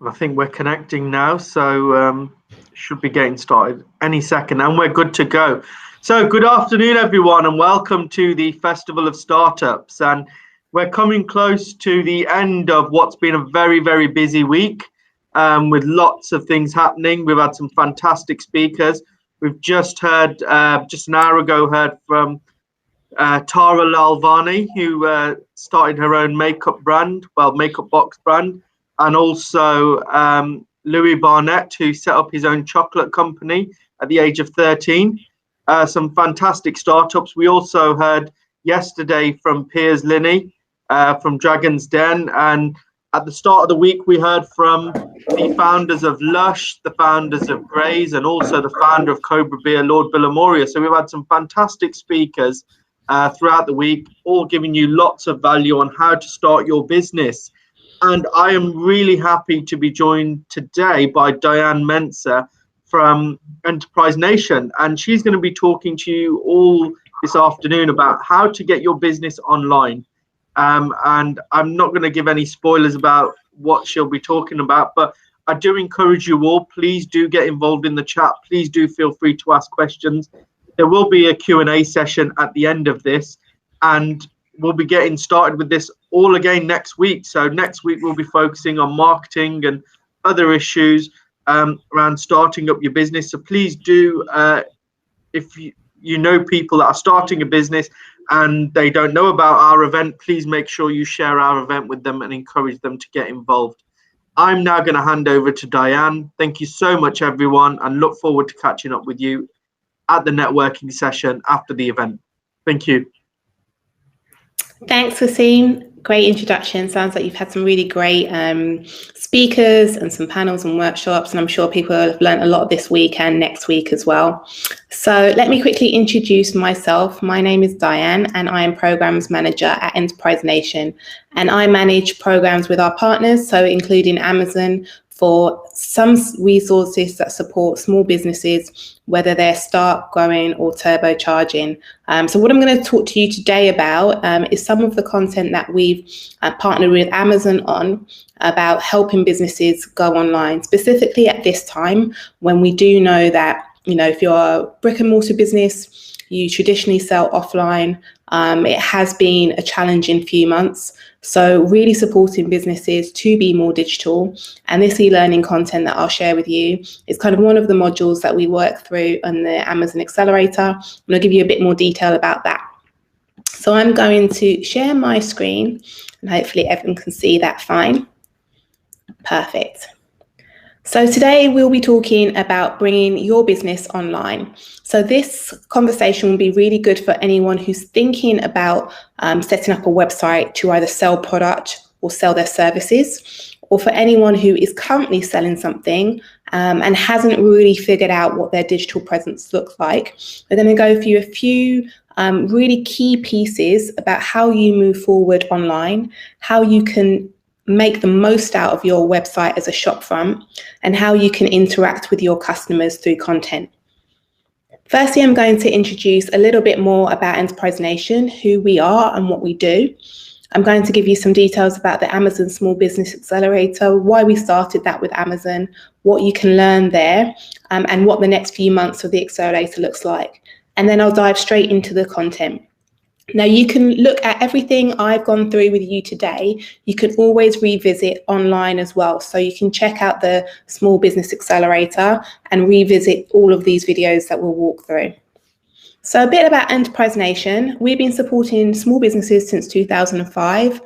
I think we're connecting now, so should be getting started any second, and we're good to go. So good afternoon, everyone, and welcome to the Festival of Startups. And we're coming close to the end of what's been a very, very busy week with lots of things happening. We've had some fantastic speakers. We've just heard, just an hour ago, heard from Tara Lalvani, who started her own makeup box brand, and also Louis Barnett, who set up his own chocolate company at the age of 13. Some fantastic startups. We also heard yesterday from Piers Linney from Dragon's Den, and at the start of the week we heard from the founders of Lush, the founders of Graze, and also the founder of Cobra Beer, Lord Billamoria. So we've had some fantastic speakers throughout the week, all giving you lots of value on how to start your business. And I am really happy to be joined today by Diane Mensah from Enterprise Nation. And she's going to be talking to you all this afternoon about how to get your business online. And I'm not going to give any spoilers about what she'll be talking about, but I do encourage you all, please do get involved in the chat. Please do feel free to ask questions. There will be a Q&A session at the end of this, and we'll be getting started with this all again next week. So next week we'll be focusing on marketing and other issues around starting up your business. So please do, if you know people that are starting a business and they don't know about our event, please make sure you share our event with them and encourage them to get involved. I'm now going to hand over to Diane. Thank you so much, everyone, and look forward to catching up with you at the networking session after the event. Thank you. Thanks, Wasim. Great introduction. Sounds like you've had some really great speakers and some panels and workshops, and I'm sure people have learned a lot this week and next week as well. So let me quickly introduce myself. My name is Diane, and I am Programs Manager at Enterprise Nation, and I manage programs with our partners, so including Amazon, for some resources that support small businesses, whether they're start, growing, or turbocharging. So what I'm going to talk to you today about is some of the content that we've partnered with Amazon on about helping businesses go online, specifically at this time when we do know that, if you're a brick and mortar business, you traditionally sell offline. It has been a challenging few months. So really supporting businesses to be more digital. And this e-learning content that I'll share with you is kind of one of the modules that we work through on the Amazon Accelerator. I'm going to give you a bit more detail about that. So I'm going to share my screen and hopefully everyone can see that fine. Perfect. So today we'll be talking about bringing your business online. So this conversation will be really good for anyone who's thinking about setting up a website to either sell product or sell their services, or for anyone who is currently selling something and hasn't really figured out what their digital presence looks like. We're going to go through a few really key pieces about how you move forward online, how you can make the most out of your website as a shopfront, and how you can interact with your customers through content. Firstly, I'm going to introduce a little bit more about Enterprise Nation, who we are and what we do. I'm going to give you some details about the Amazon Small Business Accelerator, why we started that with Amazon, what you can learn there, and what the next few months of the Accelerator looks like. And then I'll dive straight into the content. Now, you can look at everything I've gone through with you today. You can always revisit online as well. So you can check out the Small Business Accelerator and revisit all of these videos that we'll walk through. So a bit about Enterprise Nation. We've been supporting small businesses since 2005.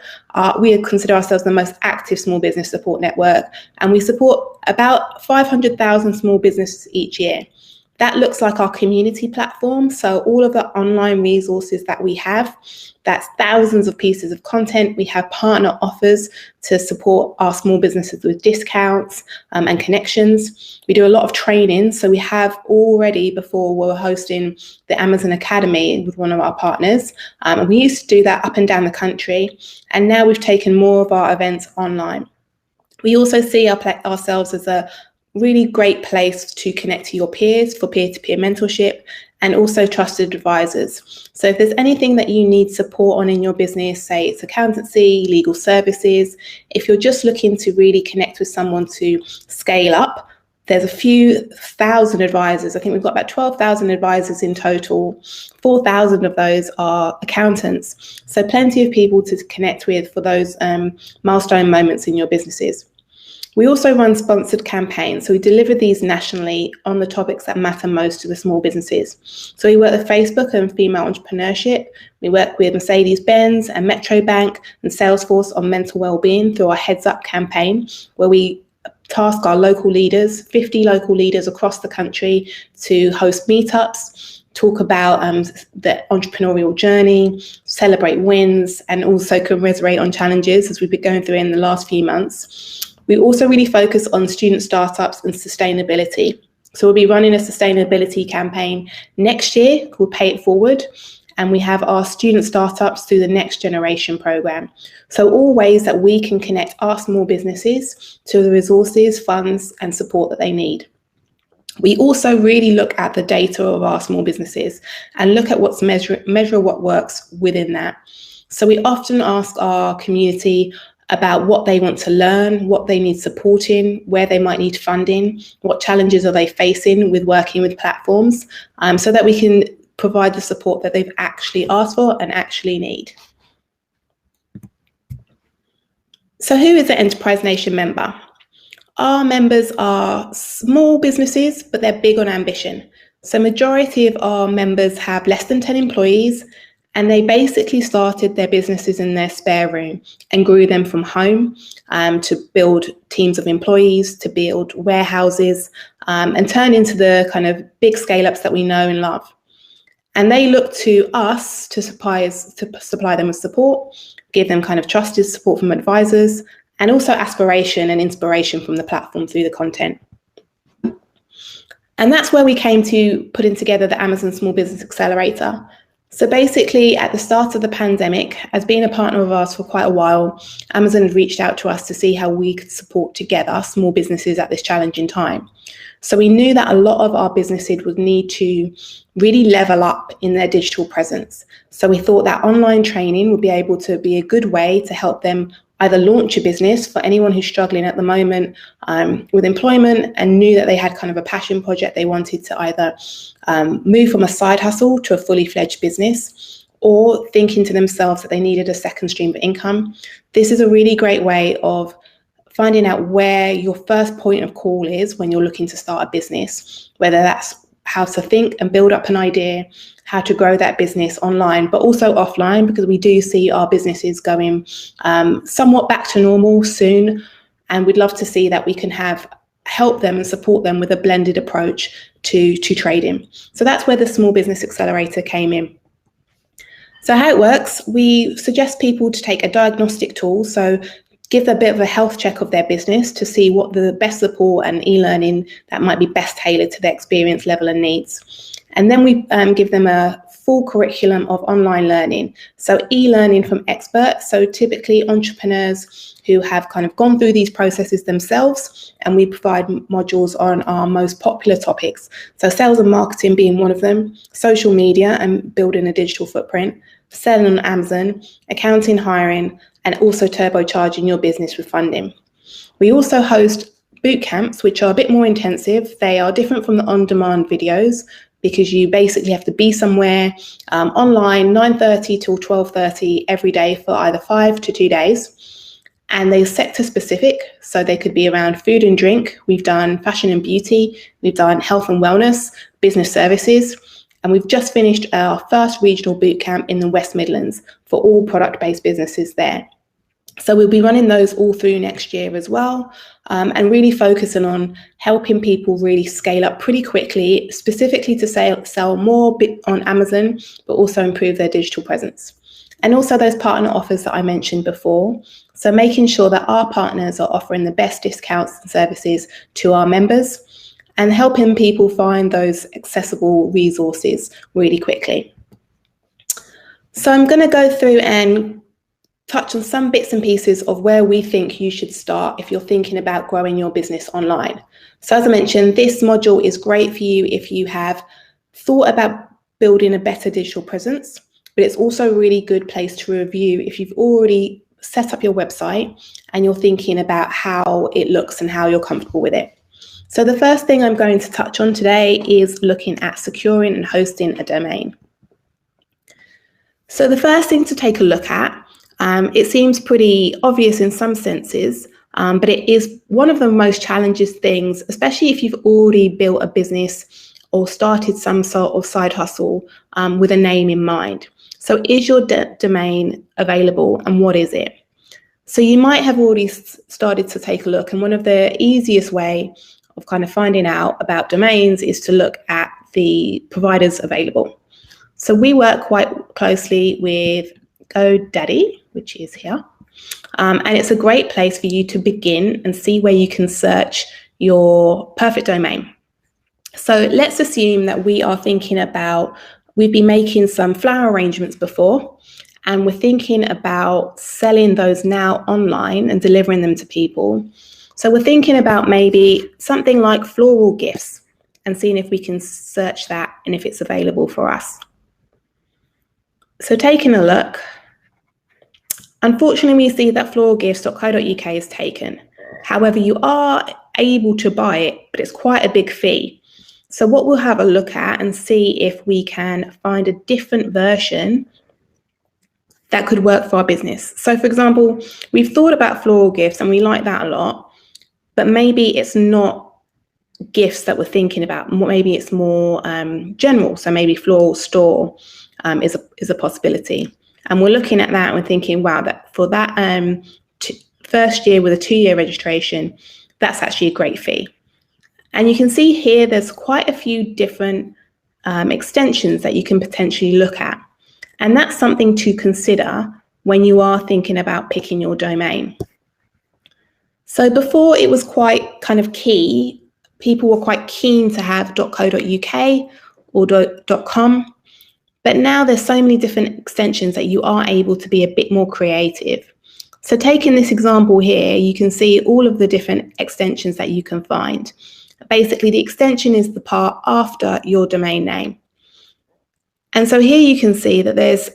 We consider ourselves the most active small business support network, and we support about 500,000 small businesses each year. That looks like our community platform. So all of the online resources that we have, that's thousands of pieces of content. We have partner offers to support our small businesses with discounts and connections. We do a lot of training. So we have already, before we were hosting the Amazon Academy with one of our partners. And we used to do that up and down the country. And now we've taken more of our events online. We also see ourselves as a really great place to connect to your peers for peer-to-peer mentorship and also trusted advisors. So if there's anything that you need support on in your business, say it's accountancy, legal services, if you're just looking to really connect with someone to scale up, there's a few thousand advisors. I think we've got about 12,000 advisors in total. 4,000 of those are accountants. So plenty of people to connect with for those milestone moments in your businesses. We also run sponsored campaigns. So we deliver these nationally on the topics that matter most to the small businesses. So we work with Facebook and female entrepreneurship. We work with Mercedes-Benz and Metro Bank and Salesforce on mental well-being through our Heads Up campaign, where we task our local leaders, 50 local leaders across the country, to host meetups, talk about the entrepreneurial journey, celebrate wins, and also commiserate on challenges as we've been going through in the last few months. We also really focus on student startups and sustainability. So we'll be running a sustainability campaign next year called Pay It Forward. And we have our student startups through the Next Generation program. So all ways that we can connect our small businesses to the resources, funds, and support that they need. We also really look at the data of our small businesses and look at what's measure what works within that. So we often ask our community about what they want to learn, what they need support in, where they might need funding, what challenges are they facing with working with platforms, so that we can provide the support that they've actually asked for and actually need. So who is an Enterprise Nation member? Our members are small businesses, but they're big on ambition. So majority of our members have less than 10 employees, and they basically started their businesses in their spare room and grew them from home to build teams of employees, to build warehouses, and turn into the kind of big scale-ups that we know and love. And they look to us to supply them with support, give them kind of trusted support from advisors, and also aspiration and inspiration from the platform through the content. And that's where we came to putting together the Amazon Small Business Accelerator. So basically, at the start of the pandemic, as being a partner of ours for quite a while, Amazon had reached out to us to see how we could support together small businesses at this challenging time. So we knew that a lot of our businesses would need to really level up in their digital presence. So we thought that online training would be able to be a good way to help them either launch a business for anyone who's struggling at the moment with employment and knew that they had kind of a passion project they wanted to either move from a side hustle to a fully fledged business, or thinking to themselves that they needed a second stream of income. This is a really great way of finding out where your first point of call is when you're looking to start a business, whether that's how to think and build up an idea, how to grow that business online, but also offline, because we do see our businesses going somewhat back to normal soon. And we'd love to see that we can help them and support them with a blended approach to trading. So that's where the Small Business Accelerator came in. So how it works, we suggest people to take a diagnostic tool. So give a bit of a health check of their business to see what the best support and e-learning that might be best tailored to their experience level and needs. And then we give them a full curriculum of online learning. So e-learning from experts, so typically entrepreneurs who have kind of gone through these processes themselves, and we provide modules on our most popular topics. So sales and marketing being one of them, social media and building a digital footprint, selling on Amazon, accounting, hiring, and also turbocharging your business with funding. We also host boot camps, which are a bit more intensive. They are different from the on-demand videos because you basically have to be somewhere online 9:30 till 12:30 every day for either 5 to 2 days. And they're sector specific, so they could be around food and drink. We've done fashion and beauty. We've done health and wellness, business services. And we've just finished our first regional boot camp in the West Midlands for all product-based businesses there. So we'll be running those all through next year as well, and really focusing on helping people really scale up pretty quickly, specifically to sell more on Amazon, but also improve their digital presence. And also those partner offers that I mentioned before. So making sure that our partners are offering the best discounts and services to our members, and helping people find those accessible resources really quickly. So I'm going to go through and touch on some bits and pieces of where we think you should start if you're thinking about growing your business online. So as I mentioned, this module is great for you if you have thought about building a better digital presence, but it's also a really good place to review if you've already set up your website and you're thinking about how it looks and how you're comfortable with it. So the first thing I'm going to touch on today is looking at securing and hosting a domain. So the first thing to take a look at, it seems pretty obvious in some senses, but it is one of the most challenging things, especially if you've already built a business or started some sort of side hustle with a name in mind. So is your domain available, and what is it? So you might have already started to take a look, and one of the easiest way of kind of finding out about domains is to look at the providers available. So we work quite closely with GoDaddy, which is here, and it's a great place for you to begin and see where you can search your perfect domain. So let's assume that we are thinking about, we've been making some flower arrangements before, and we're thinking about selling those now online and delivering them to people. So we're thinking about maybe something like floral gifts and seeing if we can search that and if it's available for us. So taking a look, unfortunately we see that floralgifts.co.uk is taken. However, you are able to buy it, but it's quite a big fee. So what we'll have a look at and see if we can find a different version that could work for our business. So for example, we've thought about floral gifts and we like that a lot, but maybe it's not gifts that we're thinking about. Maybe it's more general. So maybe floral store is a possibility. And we're looking at that and we're thinking, wow, that for that first year with a 2-year registration, that's actually a great fee. And you can see here, there's quite a few different extensions that you can potentially look at. And that's something to consider when you are thinking about picking your domain. So before it was quite kind of key, people were quite keen to have .co.uk or .com, but now there's so many different extensions that you are able to be a bit more creative. So taking this example here, you can see all of the different extensions that you can find. Basically, the extension is the part after your domain name. And so here you can see that there's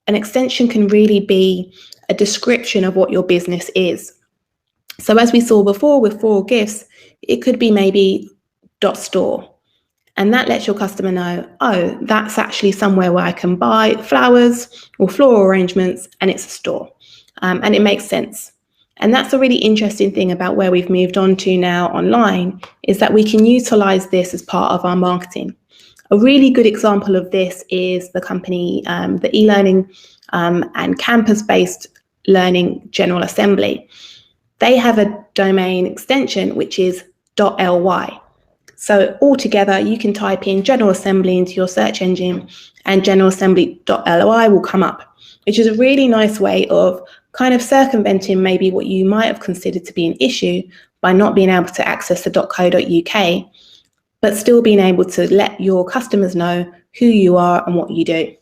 an extension can really be a description of what your business is. So as we saw before with floral gifts, it could be maybe .store. And that lets your customer know, oh, that's actually somewhere where I can buy flowers or floral arrangements, and it's a store. And it makes sense. And that's a really interesting thing about where we've moved on to now online, is that we can utilize this as part of our marketing. A really good example of this is the company, the e-learning and campus-based learning General Assembly. They have a domain extension which is .ly. So altogether, you can type in General Assembly into your search engine and generalassembly.ly will come up, which is a really nice way of kind of circumventing maybe what you might have considered to be an issue by not being able to access the .co.uk, but still being able to let your customers know who you are and what you do.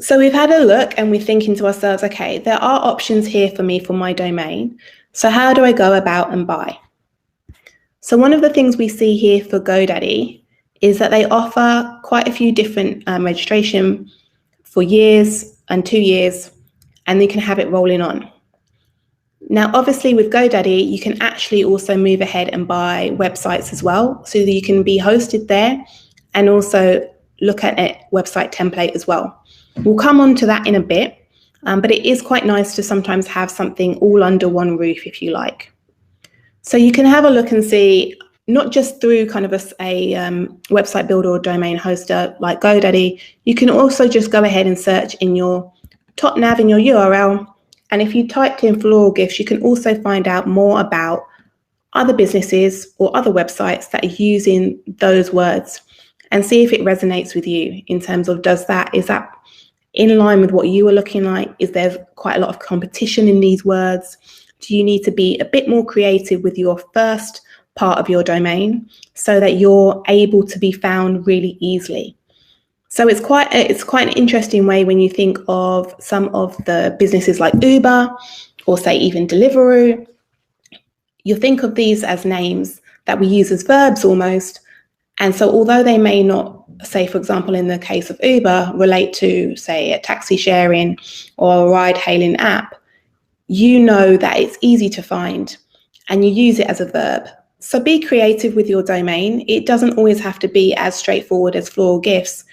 So we've had a look and we're thinking to ourselves, okay, there are options here for me for my domain. So how do I go about and buy? So one of the things we see here for GoDaddy is that they offer quite a few different registration for years and 2 years, and you can have it rolling on. Now, obviously with GoDaddy, you can actually also move ahead and buy websites as well, so that you can be hosted there and also look at a website template as well. We'll come on to that in a bit, but it is quite nice to sometimes have something all under one roof, if you like. So you can have a look and see, not just through kind of a website builder or domain hoster like GoDaddy, you can also just go ahead and search in your top nav in your URL. And if you typed in floral gifts, you can also find out more about other businesses or other websites that are using those words and see if it resonates with you in terms of is that in line with what you were looking like? Is there quite a lot of competition in these words? Do you need to be a bit more creative with your first part of your domain so that you're able to be found really easily? So it's quite an interesting way when you think of some of the businesses like Uber or say even Deliveroo. You think of these as names that we use as verbs almost. And so although they may not say, for example, in the case of Uber, relate to, say, a taxi sharing or a ride hailing app, you know that it's easy to find and you use it as a verb. So be creative with your domain. It doesn't always have to be as straightforward as floral gifts,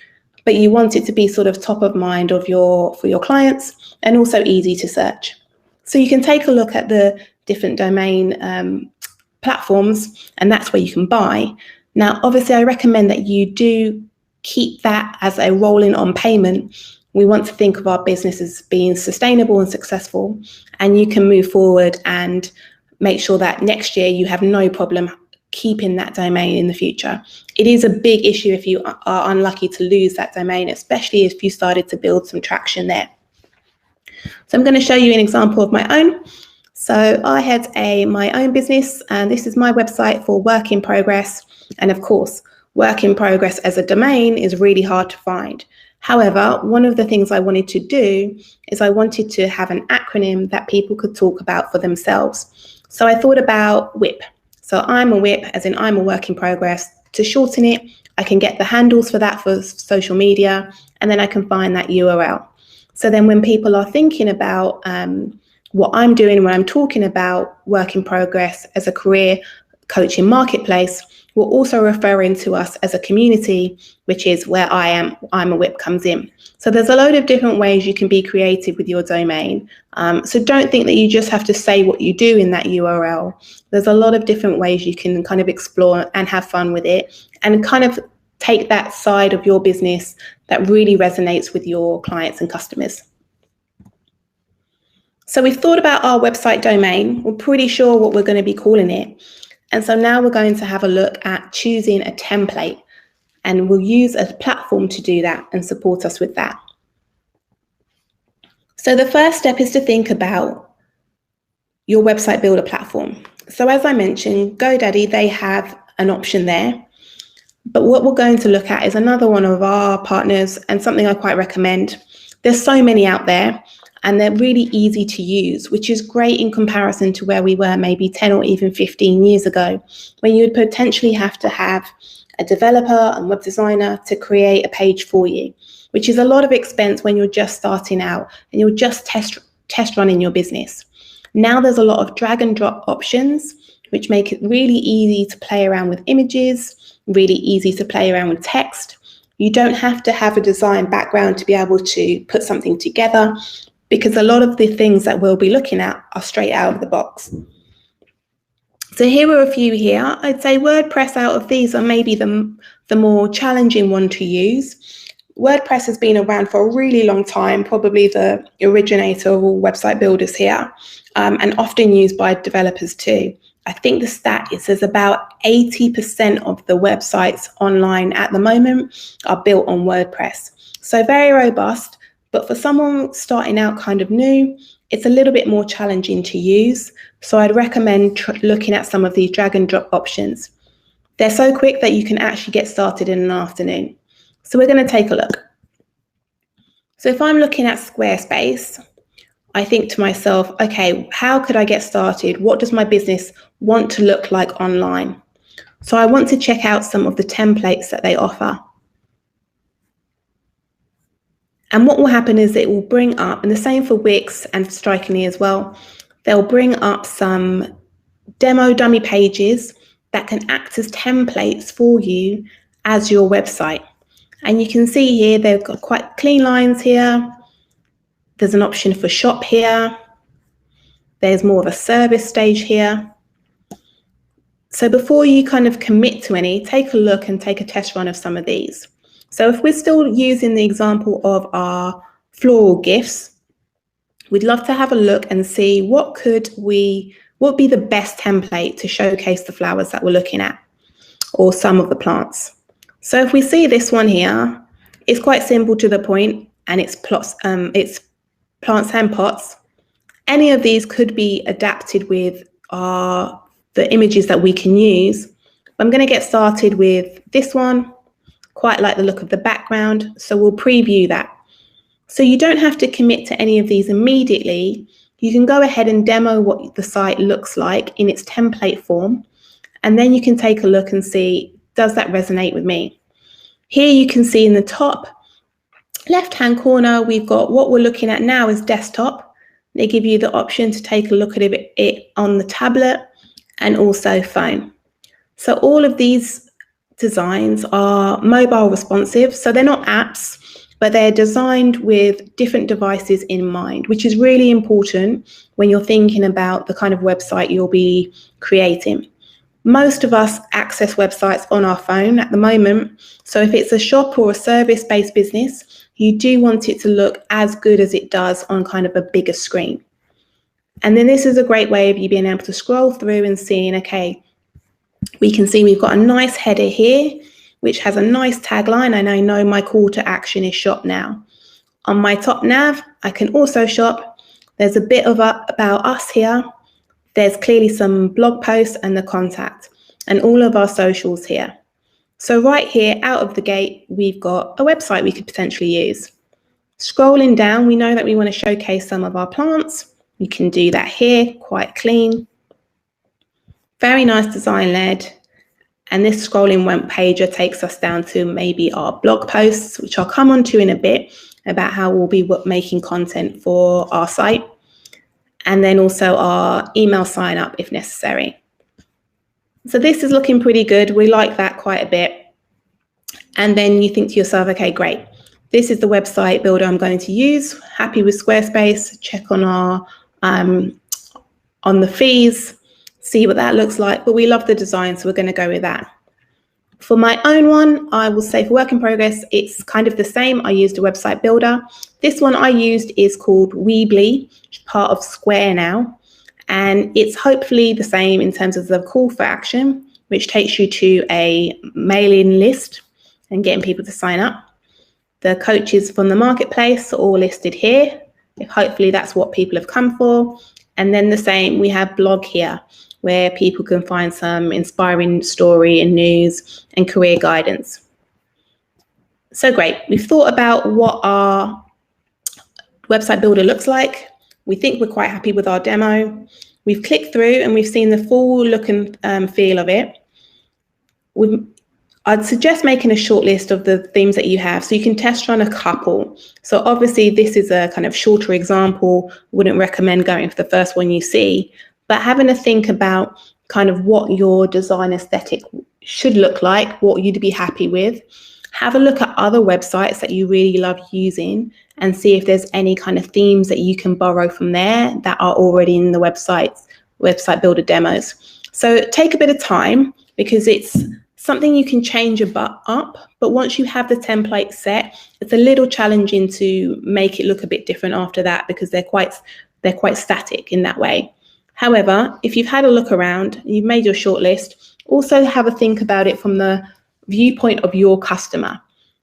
but you want it to be sort of top of mind for your clients and also easy to search. So you can take a look at the different domain platforms, and that's where you can buy. Now, obviously, I recommend that you do keep that as a rolling on payment. We want to think of our business as being sustainable and successful, and you can move forward and make sure that next year you have no problem keeping that domain in the future. It is a big issue if you are unlucky to lose that domain, especially if you started to build some traction there. So I'm going to show you an example of my own. So I had my own business, and this is my website for work in progress. And of course, work in progress as a domain is really hard to find. However, one of the things I wanted to do is I wanted to have an acronym that people could talk about for themselves. So I thought about WIP. So I'm a WIP, as in I'm a work in progress. To shorten it, I can get the handles for that for social media, and then I can find that URL. So then when people are thinking about what I'm doing when I'm talking about work in progress as a career coaching marketplace, we're also referring to us as a community, which is where I'm a WIP comes in. So there's a load of different ways you can be creative with your domain. So don't think that you just have to say what you do in that URL. There's a lot of different ways you can kind of explore and have fun with it and kind of take that side of your business that really resonates with your clients and customers. So we've thought about our website domain. We're pretty sure what we're going to be calling it. And so now we're going to have a look at choosing a template, and we'll use a platform to do that and support us with that. So the first step is to think about your website builder platform. So as I mentioned, GoDaddy, they have an option there. But what we're going to look at is another one of our partners and something I quite recommend. There's so many out there, and they're really easy to use, which is great in comparison to where we were maybe 10 or even 15 years ago, when you would potentially have to have a developer and web designer to create a page for you, which is a lot of expense when you're just starting out and you're just test running your business. Now there's a lot of drag and drop options, which make it really easy to play around with images, really easy to play around with text. You don't have to have a design background to be able to put something together, because a lot of the things that we'll be looking at are straight out of the box. So here are a few here. I'd say WordPress out of these are maybe the more challenging one to use. WordPress has been around for a really long time, probably the originator of all website builders here, and often used by developers too. I think the stat, it says about 80% of the websites online at the moment are built on WordPress. So very robust. But for someone starting out kind of new, it's a little bit more challenging to use. So I'd recommend looking at some of these drag and drop options. They're so quick that you can actually get started in an afternoon. So we're going to take a look. So if I'm looking at Squarespace, I think to myself, okay, how could I get started? What does my business want to look like online? So I want to check out some of the templates that they offer. And what will happen is it will bring up, and the same for Wix and Strikingly as well, they'll bring up some demo dummy pages that can act as templates for you as your website. And you can see here, they've got quite clean lines here. There's an option for shop here. There's more of a service stage here. So before you kind of commit to any, take a look and take a test run of some of these. So if we're still using the example of our floral gifts, we'd love to have a look and see what would be the best template to showcase the flowers that we're looking at, or some of the plants. So if we see this one here, it's quite simple to the point, and it's plants and pots. Any of these could be adapted with the images that we can use. I'm going to get started with this one. Quite like the look of the background, so we'll preview that. So you don't have to commit to any of these immediately. You can go ahead and demo what the site looks like in its template form, and then you can take a look and see, does that resonate with me? Here you can see in the top left-hand corner, we've got what we're looking at now is desktop. They give you the option to take a look at it on the tablet and also phone. So all of these designs are mobile responsive. So they're not apps, but they're designed with different devices in mind, which is really important when you're thinking about the kind of website you'll be creating. Most of us access websites on our phone at the moment. So if it's a shop or a service-based business, you do want it to look as good as it does on kind of a bigger screen. And then this is a great way of you being able to scroll through and seeing, okay, we can see we've got a nice header here, which has a nice tagline, and I know my call to action is shop now. On my top nav, I can also shop. There's a bit of about us here. There's clearly some blog posts and the contact and all of our socials here. So right here, out of the gate, we've got a website we could potentially use. Scrolling down, we know that we want to showcase some of our plants. You can do that here, quite clean. Very nice design led. And this scrolling one pager takes us down to maybe our blog posts, which I'll come on to in a bit about how we'll be making content for our site. And then also our email sign up if necessary. So this is looking pretty good. We like that quite a bit. And then you think to yourself, okay, great. This is the website builder I'm going to use. Happy with Squarespace. Check on our on the fees, see what that looks like. But we love the design, so we're going to go with that. For my own one, I will say for work in progress, it's kind of the same. I used a website builder. This one I used is called Weebly, part of Square now. And it's hopefully the same in terms of the call for action, which takes you to a mailing list and getting people to sign up. The coaches from the marketplace are all listed here. Hopefully that's what people have come for. And then the same, we have blog here, where people can find some inspiring story and news and career guidance. So great. We've thought about what our website builder looks like. We think we're quite happy with our demo. We've clicked through and we've seen the full look and feel of it. I'd suggest making a short list of the themes that you have so you can test run a couple. So obviously this is a kind of shorter example. Wouldn't recommend going for the first one you see, but having a think about kind of what your design aesthetic should look like, what you'd be happy with. Have a look at other websites that you really love using and see if there's any kind of themes that you can borrow from there that are already in the website builder demos. So take a bit of time because it's something you can change up, but once you have the template set, it's a little challenging to make it look a bit different after that because they're quite static in that way. However, if you've had a look around, you've made your shortlist, also have a think about it from the viewpoint of your customer.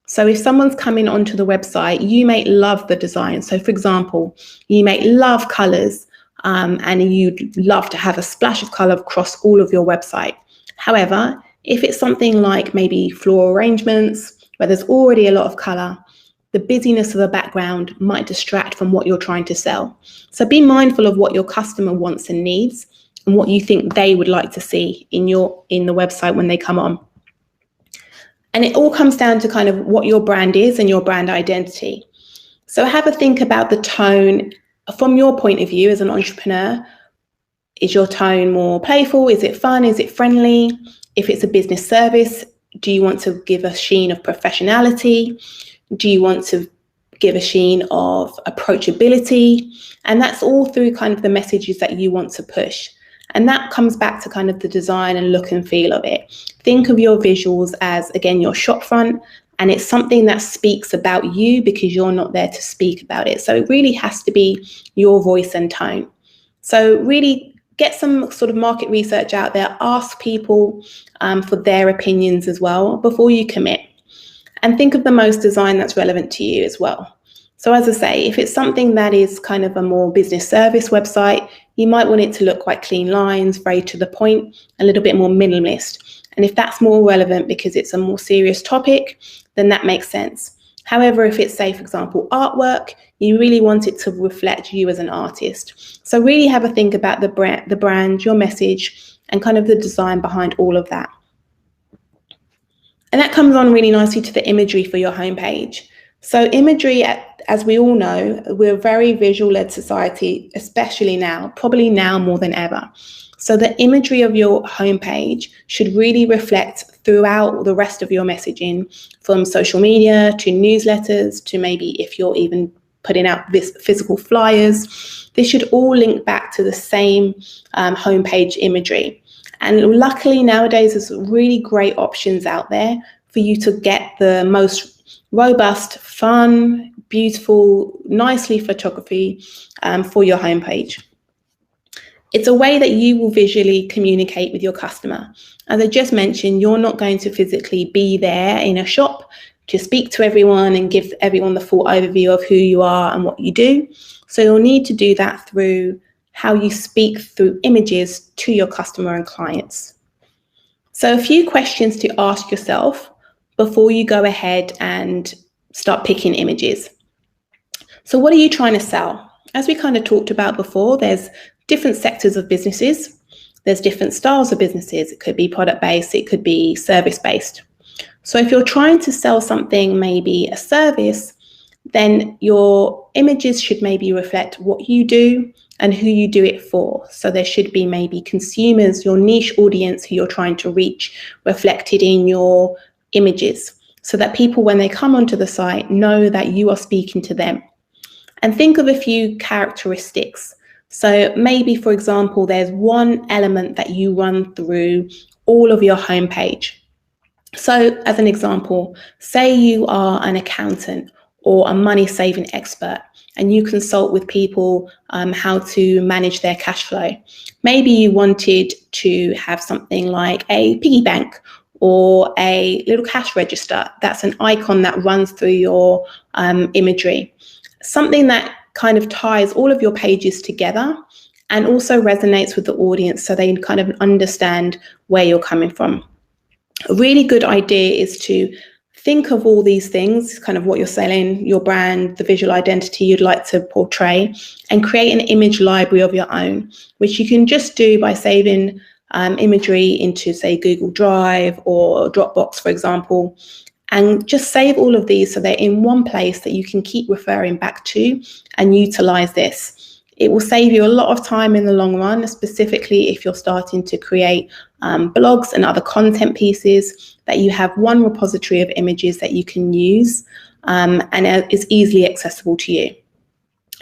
So if someone's coming onto the website, you may love the design. So for example, you may love colors and you'd love to have a splash of color across all of your website. However, if it's something like maybe floral arrangements where there's already a lot of color, the busyness of the background might distract from what you're trying to sell. So be mindful of what your customer wants and needs and what you think they would like to see in the website when they come on. And it all comes down to kind of what your brand is and your brand identity. So have a think about the tone from your point of view as an entrepreneur. Is your tone more playful? Is it fun? Is it friendly? If it's a business service, do you want to give a sheen of professionality? Do you want to give a sheen of approachability? And that's all through kind of the messages that you want to push. And that comes back to kind of the design and look and feel of it. Think of your visuals as, again, your shop front, and it's something that speaks about you because you're not there to speak about it. So it really has to be your voice and tone. So really get some sort of market research out there, ask people for their opinions as well before you commit. And think of the most design that's relevant to you as well. So as I say, if it's something that is kind of a more business service website, you might want it to look quite clean lines, very to the point, a little bit more minimalist. And if that's more relevant because it's a more serious topic, then that makes sense. However, if it's, say, for example, artwork, you really want it to reflect you as an artist. So really have a think about the brand, your message, and kind of the design behind all of that. And that comes on really nicely to the imagery for your homepage. So imagery, as we all know, we're a very visual-led society, especially now, probably now more than ever. So the imagery of your homepage should really reflect throughout the rest of your messaging, from social media to newsletters to maybe if you're even putting out physical flyers. This should all link back to the same homepage imagery. And luckily nowadays there's really great options out there for you to get the most robust, fun, beautiful, nicely photography for your homepage. It's a way that you will visually communicate with your customer. As I just mentioned, you're not going to physically be there in a shop to speak to everyone and give everyone the full overview of who you are and what you do. So you'll need to do that through how you speak through images to your customer and clients. So a few questions to ask yourself before you go ahead and start picking images. So what are you trying to sell? As we kind of talked about before, there's different sectors of businesses. There's different styles of businesses. It could be product-based, it could be service-based. So if you're trying to sell something, maybe a service, then your images should maybe reflect what you do and who you do it for. So there should be maybe consumers, your niche audience who you're trying to reach, reflected in your images, so that people, when they come onto the site, know that you are speaking to them. And think of a few characteristics. So maybe, for example, there's one element that you run through all of your homepage. So as an example, say you are an accountant or a money-saving expert and you consult with people how to manage their cash flow. Maybe you wanted to have something like a piggy bank or a little cash register. That's an icon that runs through your imagery. Something that kind of ties all of your pages together and also resonates with the audience so they kind of understand where you're coming from. A really good idea is to think of all these things, kind of what you're selling, your brand, the visual identity you'd like to portray, and create an image library of your own, which you can just do by saving imagery into, say, Google Drive or Dropbox, for example, and just save all of these so they're in one place that you can keep referring back to and utilize this. It will save you a lot of time in the long run, specifically if you're starting to create blogs and other content pieces, that you have one repository of images that you can use and is easily accessible to you.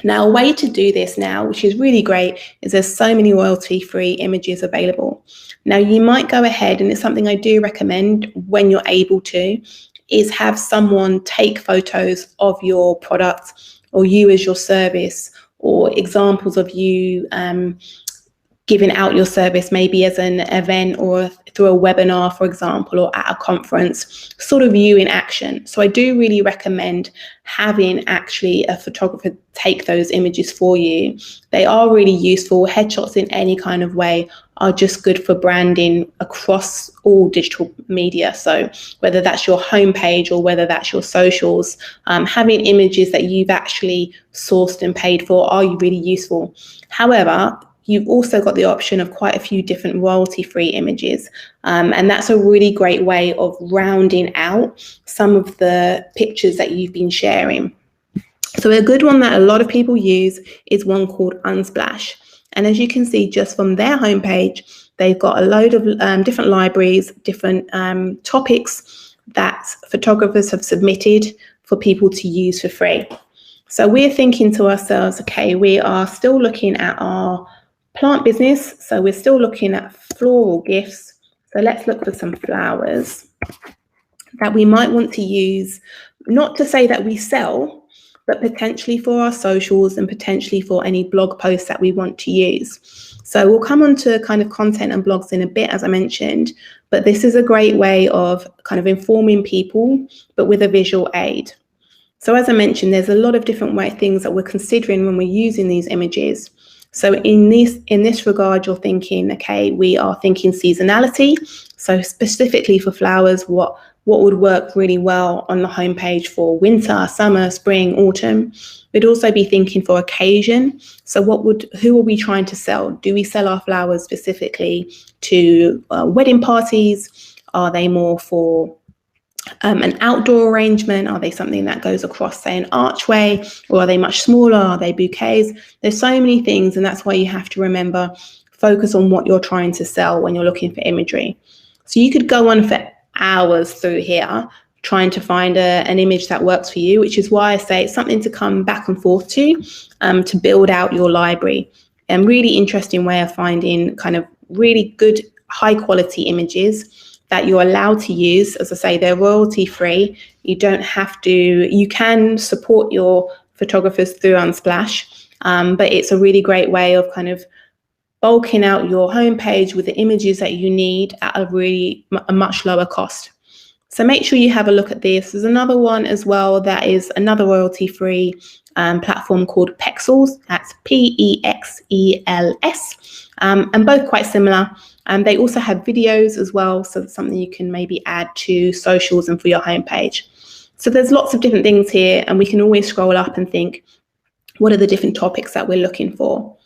Now, a way to do this now, which is really great, is there's so many royalty-free images available. Now, you might go ahead, and it's something I do recommend when you're able to, is have someone take photos of your product or you as your service, or examples of you giving out your service, maybe as an event or through a webinar, for example, or at a conference, sort of you in action. So I do really recommend having actually a photographer take those images for you. They are really useful. Headshots in any kind of way are just good for branding across all digital media. So whether that's your homepage or whether that's your socials, having images that you've actually sourced and paid for are really useful. However, you've also got the option of quite a few different royalty-free images. And that's a really great way of rounding out some of the pictures that you've been sharing. So a good one that a lot of people use is one called Unsplash. And as you can see, just from their homepage, they've got a load of different libraries, different topics that photographers have submitted for people to use for free. So we're thinking to ourselves, okay, we are still looking at our plant business. So we're still looking at floral gifts. So let's look for some flowers that we might want to use, not to say that we sell, but potentially for our socials and potentially for any blog posts that we want to use. So we'll come on to kind of content and blogs in a bit, as I mentioned, but this is a great way of kind of informing people, but with a visual aid. So as I mentioned, there's a lot of different things that we're considering when we're using these images. So in this regard, you're thinking, okay, we are thinking seasonality. So specifically for flowers, what would work really well on the homepage for winter, summer, spring, autumn. We'd also be thinking for occasion. So who are we trying to sell? Do we sell our flowers specifically to wedding parties? Are they more for An outdoor arrangement? Are they something that goes across, say, an archway, or are they much smaller? Are they bouquets? There's so many things, and that's why you have to remember, focus on what you're trying to sell when you're looking for imagery. So you could go on for hours through here trying to find an image that works for you, which is why I say it's something to come back and forth to build out your library. And really interesting way of finding kind of really good, high quality images that you're allowed to use. As I say, they're royalty free. You don't have to, you can support your photographers through Unsplash, but it's a really great way of kind of bulking out your homepage with the images that you need at a much lower cost. So make sure you have a look at this. There's another one as well that is another royalty free platform called Pexels. That's Pexels, and both quite similar. They also have videos as well, so it's something you can maybe add to socials and for your homepage. So there's lots of different things here, and we can always scroll up and think, what are the different topics that we're looking for?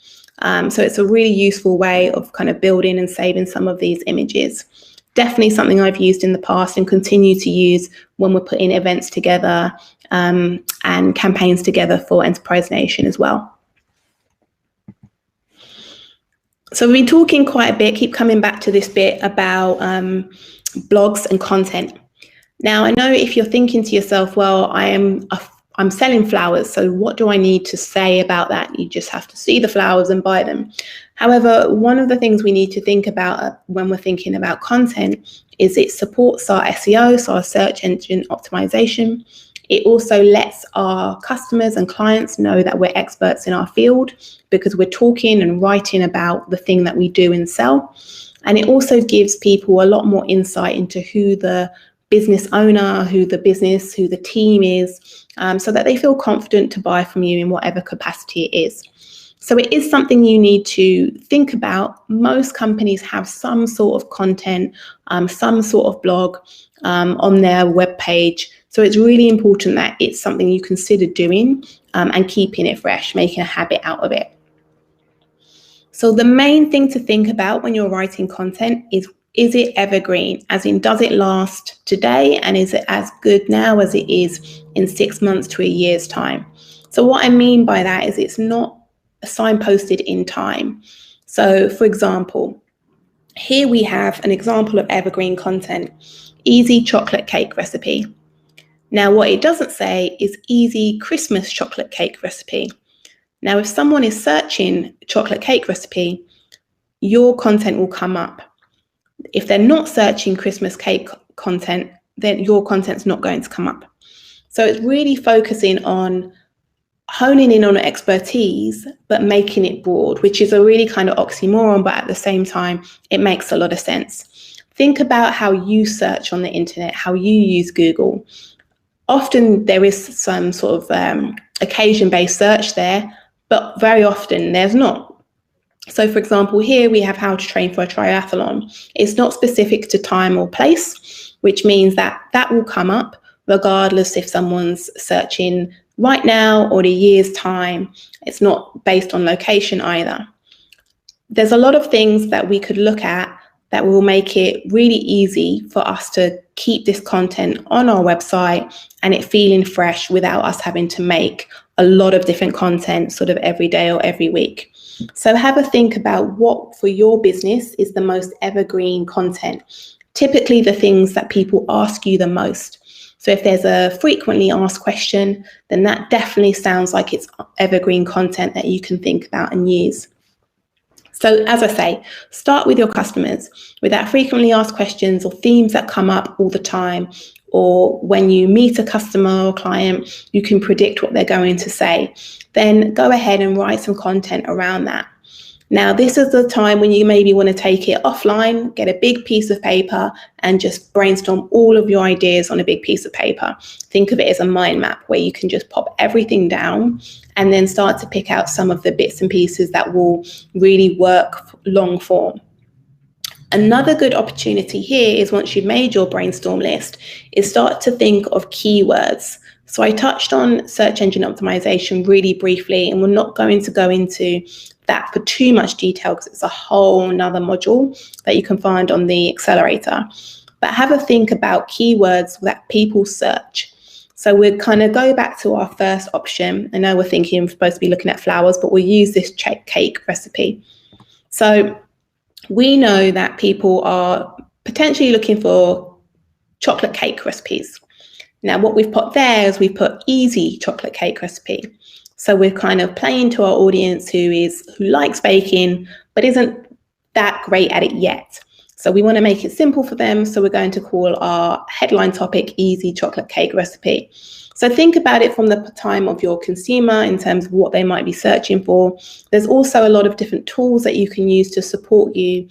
So it's a really useful way of kind of building and saving some of these images. Definitely something I've used in the past and continue to use when we're putting events together and campaigns together for Enterprise Nation as well. So we've been talking quite a bit, keep coming back to this bit about blogs and content. Now, I know if you're thinking to yourself, well, I'm selling flowers, so what do I need to say about that? You just have to see the flowers and buy them. However, one of the things we need to think about when we're thinking about content is it supports our SEO, so our search engine optimization. It also lets our customers and clients know that we're experts in our field because we're talking and writing about the thing that we do and sell. And it also gives people a lot more insight into who the business owner, who the team is, so that they feel confident to buy from you in whatever capacity it is. So it is something you need to think about. Most companies have some sort of content, some sort of blog on their webpage. So it's really important that it's something you consider doing and keeping it fresh, making a habit out of it. So the main thing to think about when you're writing content is it evergreen? As in, does it last today? And is it as good now as it is in 6 months to a year's time? So what I mean by that is it's not signposted in time. So for example, here we have an example of evergreen content, easy chocolate cake recipe. Now, what it doesn't say is easy Christmas chocolate cake recipe. Now, if someone is searching chocolate cake recipe, your content will come up. If they're not searching Christmas cake content, then your content's not going to come up. So it's really focusing on honing in on expertise, but making it broad, which is a really kind of oxymoron, but at the same time, it makes a lot of sense. Think about how you search on the internet, how you use Google. Often there is some sort of occasion-based search there, but very often there's not. So for example, here we have how to train for a triathlon. It's not specific to time or place, which means that will come up regardless if someone's searching right now or a year's time. It's not based on location either. There's a lot of things that we could look at that will make it really easy for us to keep this content on our website and it feeling fresh without us having to make a lot of different content sort of every day or every week. So have a think about what for your business is the most evergreen content. Typically the things that people ask you the most. So if there's a frequently asked question, then that definitely sounds like it's evergreen content that you can think about and use. So as I say, start with your customers with that frequently asked questions or themes that come up all the time, or when you meet a customer or client, you can predict what they're going to say. Then go ahead and write some content around that. Now, this is the time when you maybe want to take it offline, get a big piece of paper and just brainstorm all of your ideas on a big piece of paper. Think of it as a mind map where you can just pop everything down and then start to pick out some of the bits and pieces that will really work long form. Another good opportunity here is once you've made your brainstorm list, is start to think of keywords. So I touched on search engine optimization really briefly, and we're not going to go into that for too much detail because it's a whole nother module that you can find on the Accelerator. but have a think about keywords that people search. So we'll kind of go back to our first option. I know we're thinking we're supposed to be looking at flowers, but we'll use this cake recipe. So we know that people are potentially looking for chocolate cake recipes. Now, what we've put there is we've put easy chocolate cake recipe. So we're kind of playing to our audience who likes baking, but isn't that great at it yet. So we want to make it simple for them. So we're going to call our headline topic Easy Chocolate Cake Recipe. So think about it from the time of your consumer in terms of what they might be searching for. There's also a lot of different tools that you can use to support you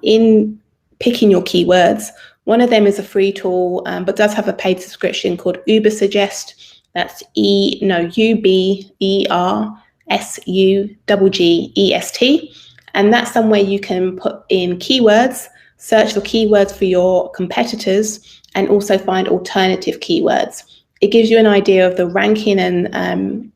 in picking your keywords. One of them is a free tool, but does have a paid subscription called Uber Suggest. That's UberSuggest. And that's somewhere you can put in keywords, search for keywords for your competitors, and also find alternative keywords. It gives you an idea of the ranking and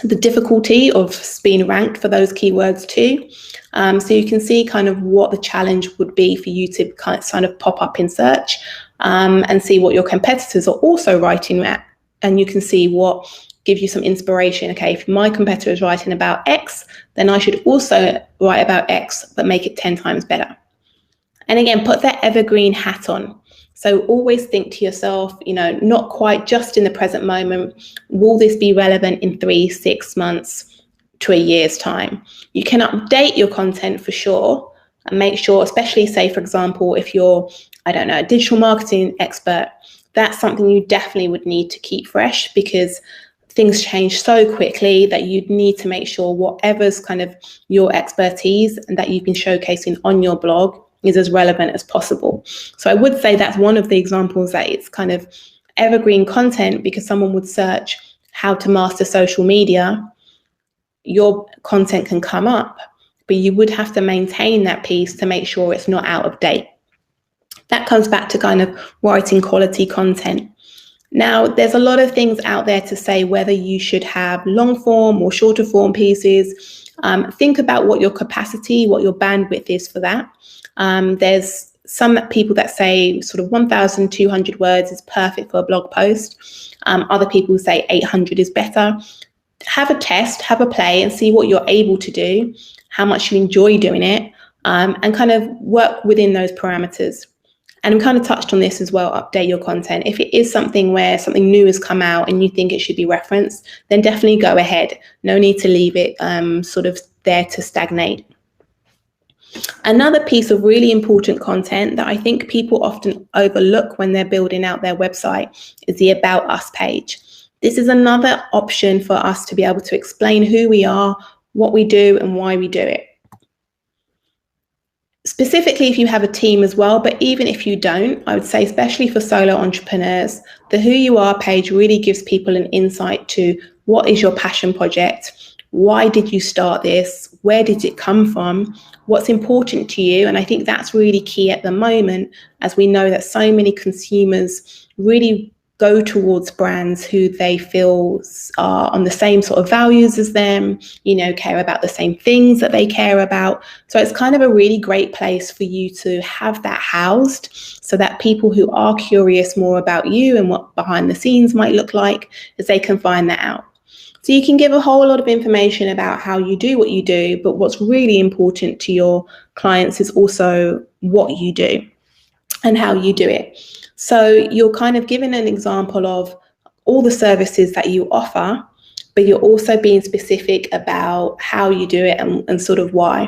the difficulty of being ranked for those keywords too. So you can see kind of what the challenge would be for you to kind of pop up in search and see what your competitors are also writing at. And you can see what gives you some inspiration. Okay, if my competitor is writing about X, then I should also write about X, but make it 10 times better. And again, put that evergreen hat on. So always think to yourself, not quite just in the present moment, will this be relevant in 3, 6 months to a year's time? You can update your content for sure and make sure, especially say, for example, if you're, a digital marketing expert, that's something you definitely would need to keep fresh because things change so quickly that you'd need to make sure whatever's kind of your expertise and that you've been showcasing on your blog is as relevant as possible. So I would say that's one of the examples that it's kind of evergreen content because someone would search how to master social media. Your content can come up, but you would have to maintain that piece to make sure it's not out of date. That comes back to kind of writing quality content. Now, there's a lot of things out there to say whether you should have long form or shorter form pieces. Think about what your capacity, what your bandwidth is for that. There's some people that say sort of 1,200 words is perfect for a blog post. Other people say 800 is better. Have a test, have a play and see what you're able to do, how much you enjoy doing it, and kind of work within those parameters. And we kind of touched on this as well, update your content. If it is something where something new has come out and you think it should be referenced, then definitely go ahead. No need to leave it sort of there to stagnate. Another piece of really important content that I think people often overlook when they're building out their website is the About Us page. This is another option for us to be able to explain who we are, what we do, and why we do it. Specifically if you have a team as well, but even if you don't, I would say especially for solo entrepreneurs, the Who You Are page really gives people an insight to what is your passion project, why did you start this, where did it come from, what's important to you. And I think that's really key at the moment, as we know that so many consumers really go towards brands who they feel are on the same sort of values as them, care about the same things that they care about. So it's kind of a really great place for you to have that housed so that people who are curious more about you and what behind the scenes might look like, is they can find that out. So you can give a whole lot of information about how you do what you do, but what's really important to your clients is also what you do and how you do it. So you're kind of giving an example of all the services that you offer, but you're also being specific about how you do it and sort of why.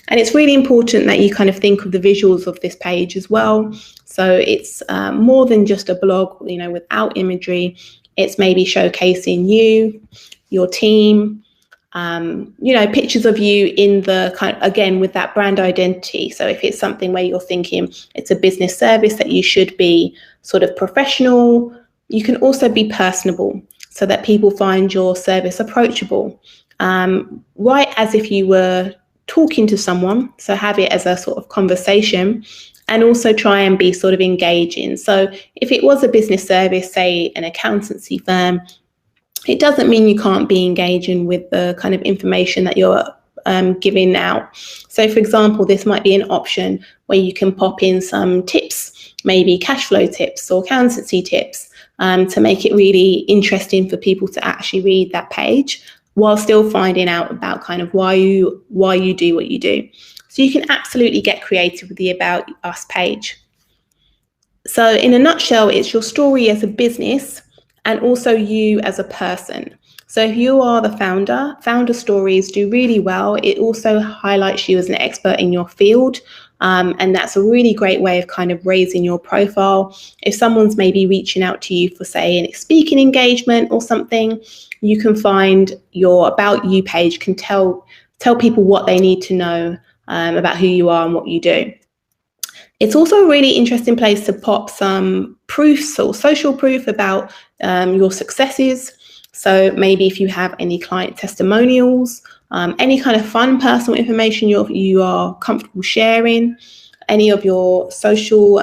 And it's really important that you kind of think of the visuals of this page as well. So it's more than just a blog, without imagery. It's maybe showcasing you, your team, pictures of you in the kind of, again, with that brand identity. So if it's something where you're thinking it's a business service that you should be sort of professional, you can also be personable so that people find your service approachable, right as if you were talking to someone. So have it as a sort of conversation and also try and be sort of engaging. So if it was a business service, say an accountancy firm, it doesn't mean you can't be engaging with the kind of information that you're giving out. So for example, this might be an option where you can pop in some tips maybe cash flow tips or accountancy tips, to make it really interesting for people to actually read that page, while still finding out about kind of why you do what you do. So you can absolutely get creative with the About Us page. So in a nutshell, it's your story as a business and also you as a person. So if you are the founder stories do really well. It also highlights you as an expert in your field. And that's a really great way of kind of raising your profile. If someone's maybe reaching out to you for, say, a speaking engagement or something, you can find your About You page can tell people what they need to know about who you are and what you do. It's also a really interesting place to pop some proofs or social proof about your successes. So maybe if you have any client testimonials, any kind of fun personal information you are comfortable sharing, any of your social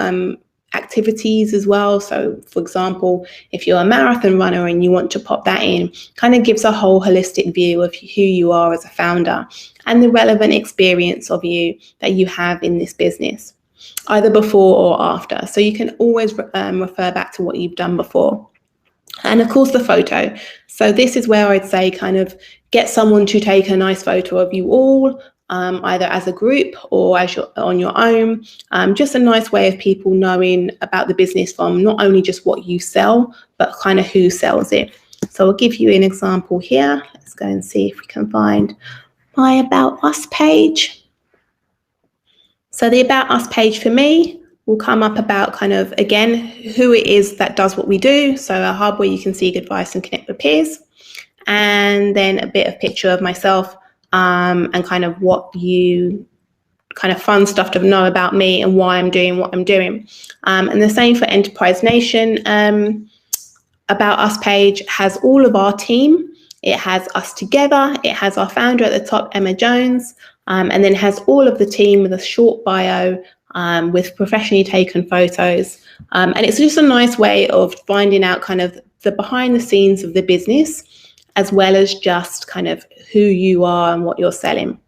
activities as well. So for example, if you're a marathon runner and you want to pop that in, kind of gives a whole holistic view of who you are as a founder and the relevant experience of you that you have in this business, either before or after. So you can always refer back to what you've done before. And of course, the photo. So this is where I'd say kind of get someone to take a nice photo of you all, either as a group or as you're on your own. Just a nice way of people knowing about the business from not only just what you sell, but kind of who sells it. So I'll give you an example here. Let's go and see if we can find my About Us page. So the About Us page for me will come up about kind of, again, who it is that does what we do. So a hub where you can seek advice and connect with peers. And then a bit of picture of myself and kind of what you kind of fun stuff to know about me and why I'm doing what I'm doing. And the same for Enterprise Nation. About Us page has all of our team. It has us together. It has our founder at the top, Emma Jones, and then has all of the team with a short bio with professionally taken photos. And it's just a nice way of finding out kind of the behind the scenes of the business, as well as just kind of who you are and what you're selling.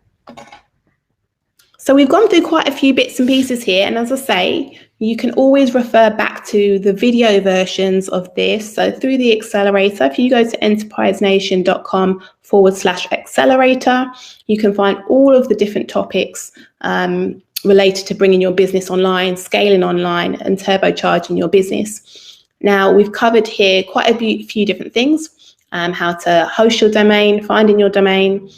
So we've gone through quite a few bits and pieces here. And as I say, you can always refer back to the video versions of this. So through the Accelerator, if you go to enterprisenation.com/accelerator, you can find all of the different topics related to bringing your business online, scaling online, and turbocharging your business. Now, we've covered here quite a few different things, how to host your domain, finding your domain,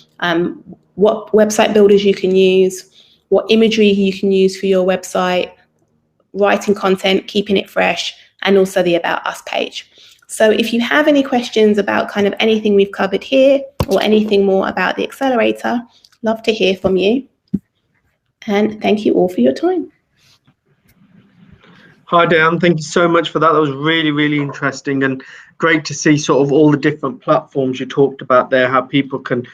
what website builders you can use, what imagery you can use for your website, writing content, keeping it fresh, and also the About Us page. So if you have any questions about kind of anything we've covered here or anything more about the Accelerator, love to hear from you. And thank you all for your time. Hi, Diane. Thank you so much for that. That was really, really interesting and great to see sort of all the different platforms you talked about there, how people can,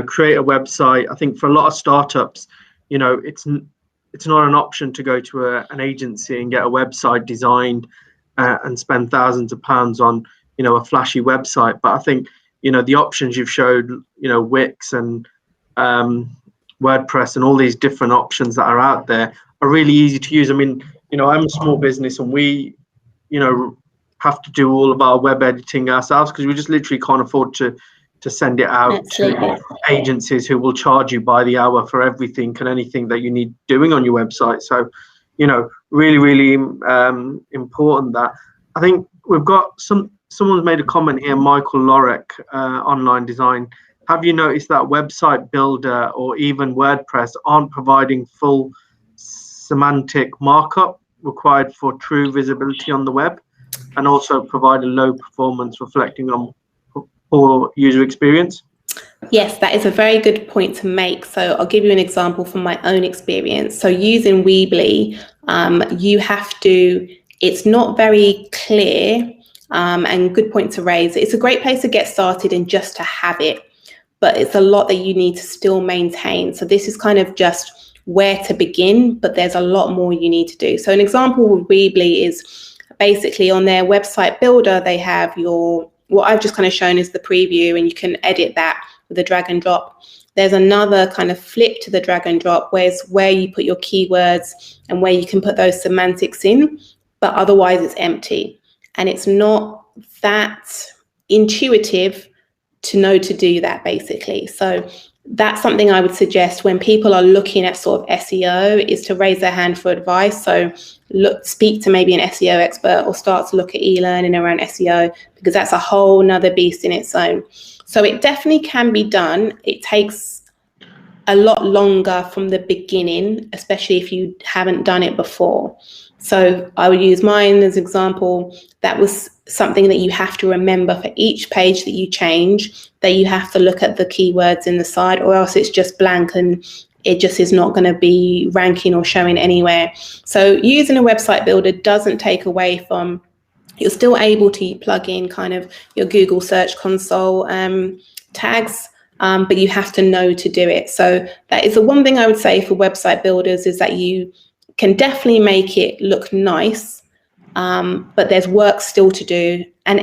create a website. I think for a lot of startups, it's not an option to go to an agency and get a website designed and spend thousands of pounds on, a flashy website. But I think, the options you've showed, Wix and WordPress and all these different options that are out there are really easy to use. I mean, I'm a small business and we, have to do all of our web editing ourselves because we just literally can't afford to send it out to agencies who will charge you by the hour for everything and anything that you need doing on your website. So, really, really important that. I think we've got someone's made a comment here, Michael Lorek, Online Design. Have you noticed that website builder or even WordPress aren't providing full semantic markup required for true visibility on the web and also provide a low performance reflecting on poor user experience? Yes, that is a very good point to make. So I'll give you an example from my own experience. So using Weebly, it's not very clear and good point to raise. It's a great place to get started and just to have it, but it's a lot that you need to still maintain. So this is kind of just where to begin, but there's a lot more you need to do. So an example with Weebly is basically on their website builder, they have what I've just kind of shown is the preview, and you can edit that with a drag and drop. There's another kind of flip to the drag and drop where you put your keywords and where you can put those semantics in. but otherwise it's empty. And it's not that intuitive to know to do that, basically. So that's something I would suggest when people are looking at sort of SEO, is to raise their hand for advice. So speak to maybe an SEO expert, or start to look at e-learning around SEO, because that's a whole nother beast in its own. So it definitely can be done. It takes a lot longer from the beginning, especially if you haven't done it before. So I would use mine as an example. That was something that you have to remember for each page that you change, that you have to look at the keywords in the side, or else it's just blank and it just is not going to be ranking or showing anywhere. So using a website builder doesn't take away from, you're still able to plug in kind of your Google Search Console tags, but you have to know to do it. So that is the one thing I would say for website builders, is that you can definitely make it look nice, but there's work still to do, and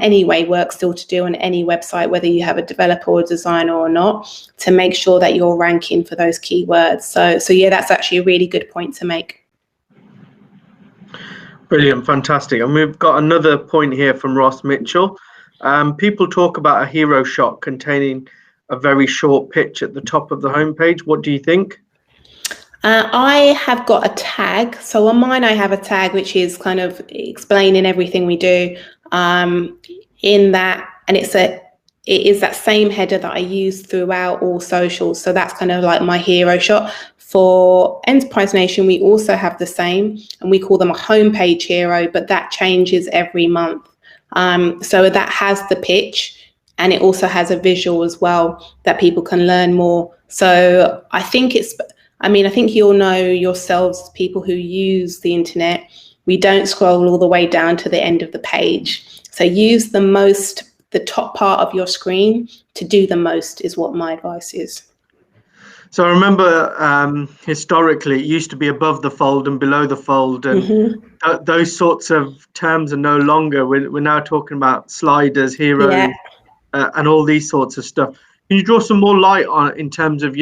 work still to do on any website, whether you have a developer or designer or not, to make sure that you're ranking for those keywords. So yeah, that's actually a really good point to make. Brilliant, fantastic. And we've got another point here from Ross Mitchell. People talk about a hero shot containing a very short pitch at the top of the homepage. What do you think? I have got a tag. So on mine, I have a tag which is kind of explaining everything we do in that, and it is that same header that I use throughout all socials. So that's kind of like my hero shot. For Enterprise Nation, we also have the same, and we call them a homepage hero, but that changes every month. So that has the pitch, and it also has a visual as well that people can learn more. So I think I think you'll know yourselves, people who use the internet, we don't scroll all the way down to the end of the page. So use the top part of your screen to do the most, is what my advice is. So I remember historically it used to be above the fold and below the fold, and those sorts of terms are no longer. We're now talking about sliders, heroes, and all these sorts of stuff. Can you draw some more light on, in terms of,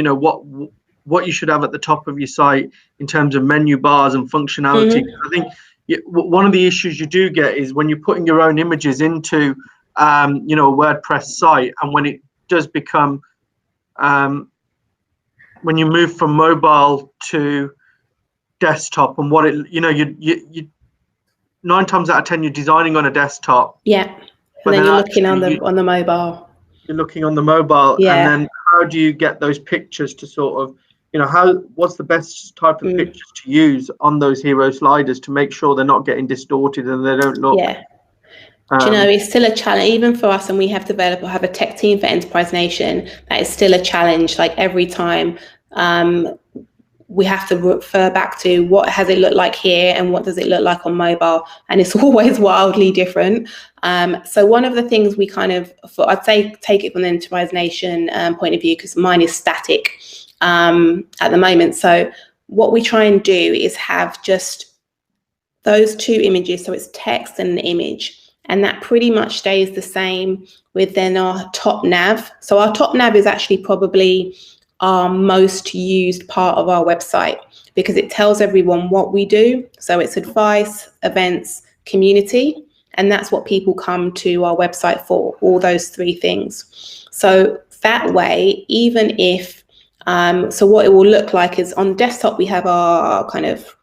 what you should have at the top of your site in terms of menu bars and functionality? I think one of the issues you do get is when you're putting your own images into a WordPress site, and when it does become when you move from mobile to desktop, and what it, you 9 times out of 10 you're designing on a desktop. Yeah, and then you're looking on the mobile. You're looking on the mobile, and then how do you get those pictures to sort of, what's the best type of pictures to use on those hero sliders to make sure they're not getting distorted and they don't look. Do you know, it's still a challenge, even for us, and we have developed or have a tech team for Enterprise Nation, that is still a challenge. Like every time we have to refer back to what has it looked like here and what does it look like on mobile, and it's always wildly different. So one of the things we kind of, I'd say, take it from the Enterprise Nation point of view, because mine is static at the moment. So what we try and do is have just those two images, so it's text and an image, and that pretty much stays the same with then our top nav. So our top nav is actually probably our most used part of our website, because it tells everyone what we do. So it's advice, events, community, and that's what people come to our website for, all those three things. So that way, even if, so what it will look like is, on desktop, we have our kind of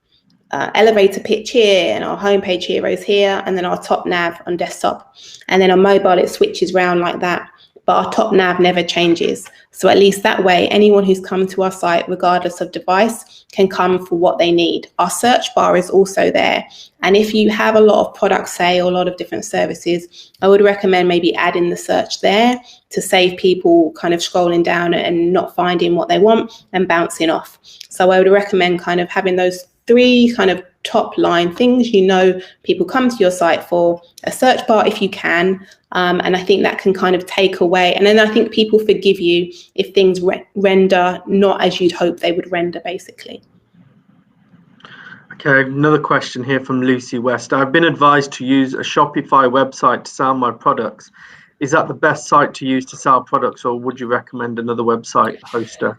elevator pitch here and our homepage heroes here, and then our top nav on desktop, and then on mobile it switches around like that, but our top nav never changes. So at least that way, anyone who's come to our site, regardless of device, can come for what they need. Our search bar is also there, and if you have a lot of products, say, or a lot of different services, I would recommend maybe adding the search there to save people kind of scrolling down and not finding what they want and bouncing off. So I would recommend kind of having those three kind of top line things people come to your site for, a search bar if you can, and I think that can kind of take away, and then I think people forgive you if things render not as you'd hope they would render, basically. Okay, another question here from Lucy West. I've been advised to use a Shopify website to sell my products. Is that the best site to use to sell products, or would you recommend another website hoster?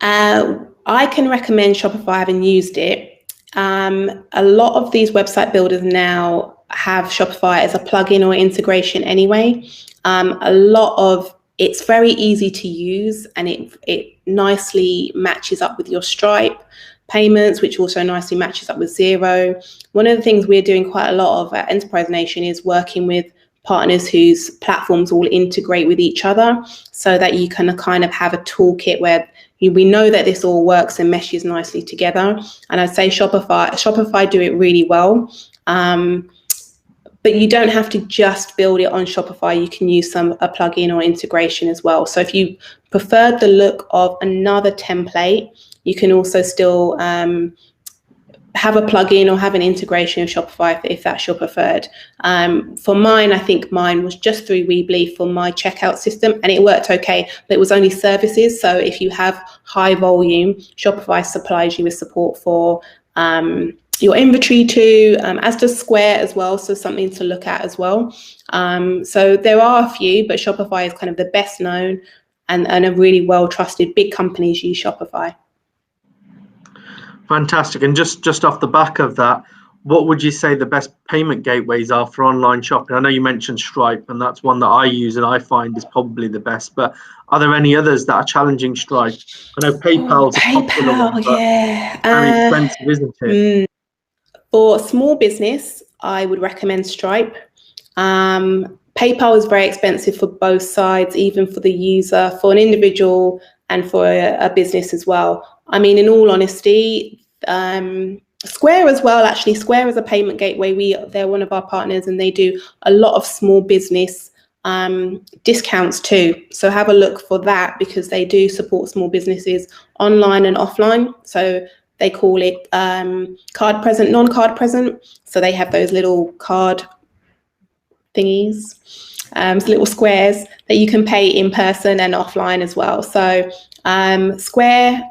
I can recommend Shopify. I haven't used it. A lot of these website builders now have Shopify as a plugin or integration anyway. It's very easy to use, and it nicely matches up with your Stripe payments, which also nicely matches up with Xero. One of the things we're doing quite a lot of at Enterprise Nation is working with partners whose platforms all integrate with each other, so that you can kind of have a toolkit where we know that this all works and meshes nicely together. And I'd say Shopify do it really well. But you don't have to just build it on Shopify. You can use a plugin or integration as well. So if you preferred the look of another template, you can also still have a plugin or have an integration of Shopify if that's your preferred. For mine, I think mine was just through Weebly for my checkout system, and it worked okay, but it was only services. So if you have high volume, Shopify supplies you with support for your inventory too, as does Square as well. So something to look at as well. So there are a few, but Shopify is kind of the best known, and a really well trusted. Big companies use Shopify. Fantastic. And just off the back of that, what would you say the best payment gateways are for online shopping? I know you mentioned Stripe, and that's one that I use and I find is probably the best, but are there any others that are challenging Stripe? I know PayPal's a popular one, but yeah. very expensive, isn't it? For small business, I would recommend Stripe. PayPal is very expensive for both sides, even for the user, for an individual and for a business as well. I mean, in all honesty, Square as well, actually. Square is a payment gateway. They're one of our partners, and they do a lot of small business discounts too. So have a look for that, because they do support small businesses online and offline. So they call it card present, non-card present. So they have those little card thingies, little squares that you can pay in person and offline as well. So Square,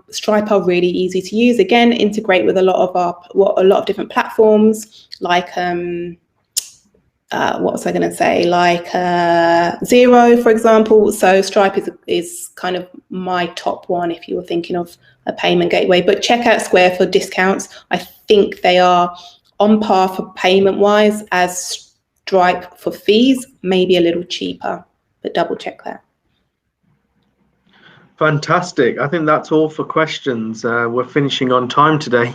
Stripe are really easy to use. Again, integrate with a lot of different platforms, like what was I going to say? Like Xero, for example. So Stripe is kind of my top one if you were thinking of a payment gateway. But check out Square for discounts. I think they are on par for payment-wise as Stripe for fees, maybe a little cheaper, but double check that. Fantastic. I think that's all for questions. We're finishing on time today.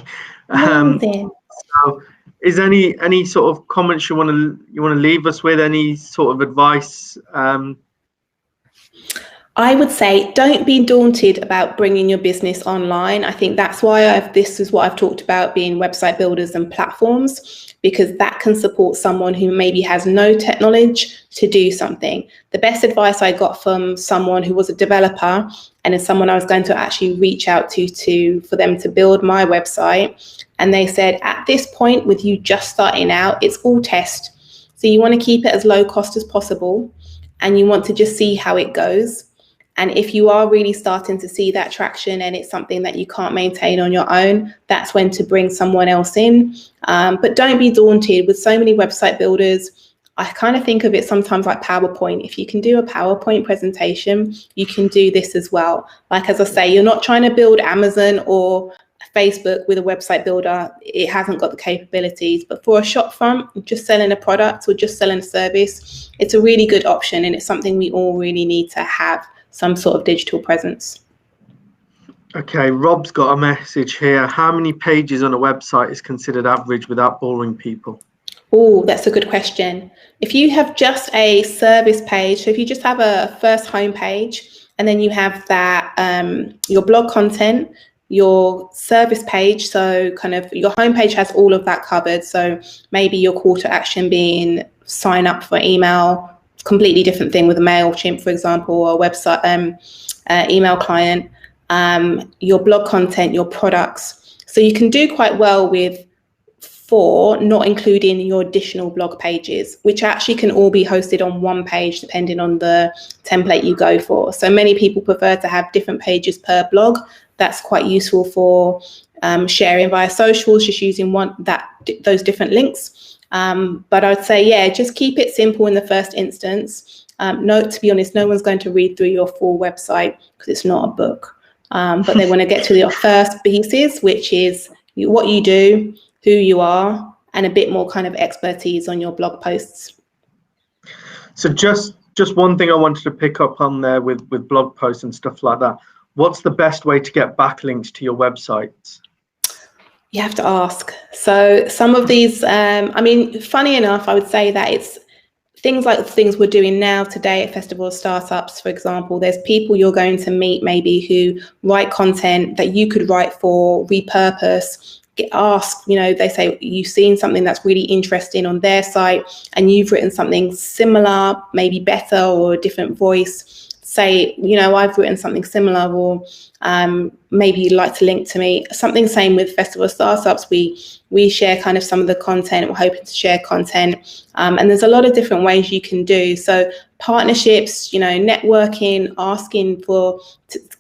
So is any sort of comments you want to leave us with? Any sort of advice? I would say don't be daunted about bringing your business online. I think that's why this is what I've talked about, being website builders and platforms, because that can support someone who maybe has no tech knowledge to do something. The best advice I got from someone who was a developer, and is someone I was going to actually reach out to for them to build my website. And they said, at this point, with you just starting out, it's all test. So you want to keep it as low cost as possible, and you want to just see how it goes. And if you are really starting to see that traction and it's something that you can't maintain on your own, that's when to bring someone else in. But don't be daunted. With so many website builders, I kind of think of it sometimes like PowerPoint. If you can do a PowerPoint presentation, you can do this as well. Like, as I say, you're not trying to build Amazon or Facebook with a website builder. It hasn't got the capabilities. But for a shop front, just selling a product or just selling a service, it's a really good option. And it's something we all really need to have, some sort of digital presence. Okay, Rob's got a message here. How many pages on a website is considered average without boring people? Oh, that's a good question. If you have just a service page, so if you just have a first home page, and then you have that your blog content, your service page, so kind of your homepage has all of that covered. So maybe your call to action being sign up for email, completely different thing with a MailChimp, for example, or a website email client, your blog content, your products. So you can do quite well with 4, not including your additional blog pages, which actually can all be hosted on one page, depending on the template you go for. So many people prefer to have different pages per blog. That's quite useful for sharing via socials, just using those different links. But I'd say, yeah, just keep it simple in the first instance. To be honest, no one's going to read through your full website because it's not a book. But they want to get to your first pieces, which is what you do, who you are, and a bit more kind of expertise on your blog posts. So just one thing I wanted to pick up on there with blog posts and stuff like that. What's the best way to get backlinks to your websites? You have to ask. So some of these, I mean, funny enough, I would say that it's things like the things we're doing now today at Festival of Startups, for example. There's people you're going to meet maybe who write content that you could write for, repurpose, get asked, you know, they say you've seen something that's really interesting on their site and you've written something similar, maybe better or a different voice. Say, you know, I've written something similar, or maybe you'd like to link to me. Something same with Festival of Startups. We share kind of some of the content. We're hoping to share content. And there's a lot of different ways you can do. So partnerships, you know, networking, asking for,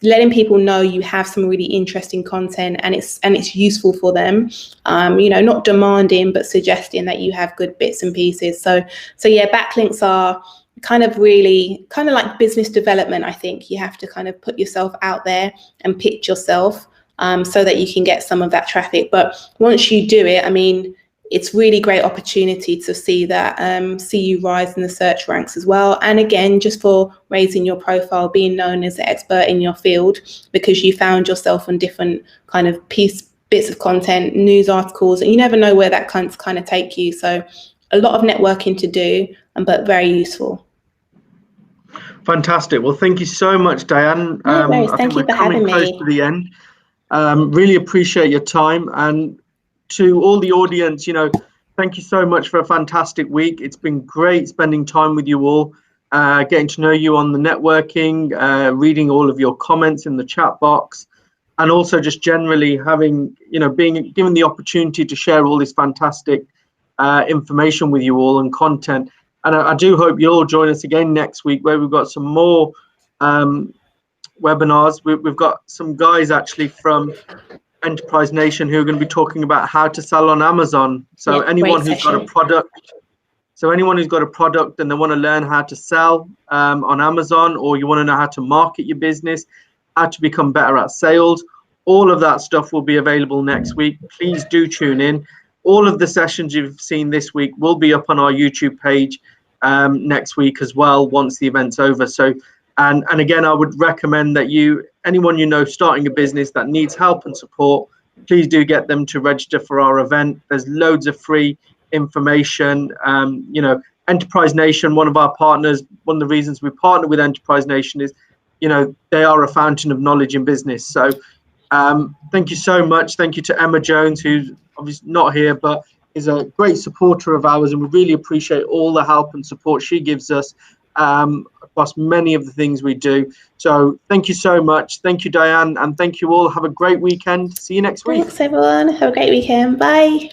letting people know you have some really interesting content and it's useful for them. You know, not demanding, but suggesting that you have good bits and pieces. So yeah, backlinks are kind of like business development. I think you have to kind of put yourself out there and pitch yourself so that you can get some of that traffic. But once you do it, I mean, it's really great opportunity to see that, see you rise in the search ranks as well. And again, just for raising your profile, being known as the expert in your field, because you found yourself on different kind of bits of content, news articles, and you never know where that can kind of take you. So a lot of networking to do, but very useful. Fantastic. Well, thank you so much, Diane. No worries. Thank you for having me. We're coming close to the end. Really appreciate your time. And to all the audience, you know, thank you so much for a fantastic week. It's been great spending time with you all, getting to know you on the networking, reading all of your comments in the chat box, and also just generally having, you know, being given the opportunity to share all this fantastic information with you all and content. And I do hope you'll all join us again next week, where we've got some more webinars. We've got some guys actually from Enterprise Nation who are going to be talking about how to sell on Amazon. So yeah, anyone who's got a product, and they want to learn how to sell on Amazon, or you want to know how to market your business, how to become better at sales, all of that stuff will be available next week. Please do tune in. All of the sessions you've seen this week will be up on our YouTube page next week as well, once the event's over. So, and again, I would recommend that anyone you know starting a business that needs help and support, please do get them to register for our event. There's loads of free information. You know, Enterprise Nation, one of our partners, one of the reasons we partner with Enterprise Nation is, you know, they are a fountain of knowledge in business. So thank you so much. Thank you to Emma Jones, who's obviously not here, but is a great supporter of ours, and we really appreciate all the help and support she gives us across many of the things we do. So thank you so much. Thank you, Diane, and thank you all. Have a great weekend. See you next week. Thanks, everyone. Have a great weekend. Bye.